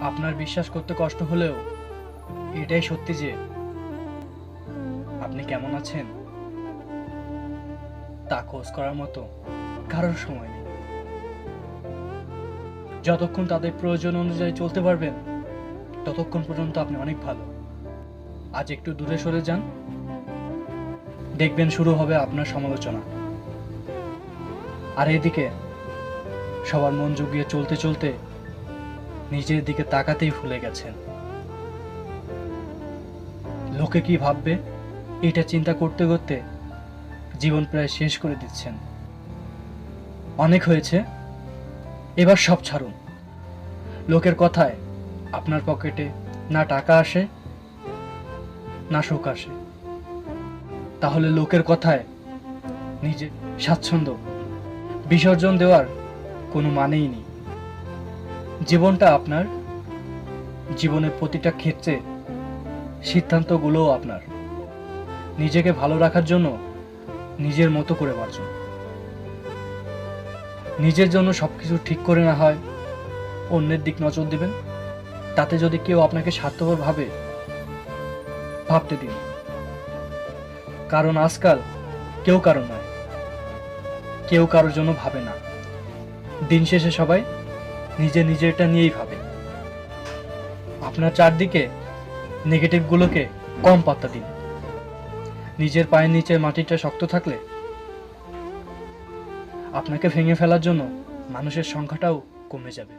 আপনার বিশ্বাস করতে কষ্ট হলেও এটাই সত্যি যে আপনি কেমন আছেন তা খোঁজ করার মতো কারোর সময় নেই। যতক্ষণ তাদের প্রয়োজন অনুযায়ী চলতে পারবেন ততক্ষণ পর্যন্ত আপনি অনেক ভালো। আজ একটু দূরে সরে যান, দেখবেন শুরু হবে আপনার সমালোচনা। আর এদিকে সবার মন জুগিয়ে চলতে চলতে নিজের দিকে তাকাতেই ভুলে গেছেন। লোকে কি ভাববে এটা চিন্তা করতে করতে জীবন প্রায় শেষ করে দিচ্ছেন। অনেক হয়েছে, এবার সব ছাড়ুন। লোকের কথায় আপনার পকেটে না টাকা আসে না সুখ আসে, তাহলে লোকের কথায় নিজে স্বাচ্ছন্দ্য বিসর্জন দেওয়ার কোনো মানেই নেই। জীবনটা আপনার, জীবনের প্রতিটা ক্ষেত্রে সিদ্ধান্তগুলোও আপনার। নিজেকে ভালো রাখার জন্য নিজের মতো করে বাঁচুন। নিজের জন্য সবকিছু ঠিক করে না হয় অন্যের দিক নজর দিবেন। তাতে যদি কেউ আপনাকে স্বার্থপর ভাবতে দিন, কারণ আজকাল কেউ কারো নয়, কেউ কারোর জন্য ভাবে না। দিন শেষে সবাই নিজেরটা নিয়েই ভাবে। আপনার চারদিকে নেগেটিভগুলোকে কম পাত্তা দিন। নিজের পায়ের নিচে মাটিটা শক্ত থাকলে আপনাকে ভেঙে ফেলার জন্য মানুষের সংখ্যাটাও কমে যাবে।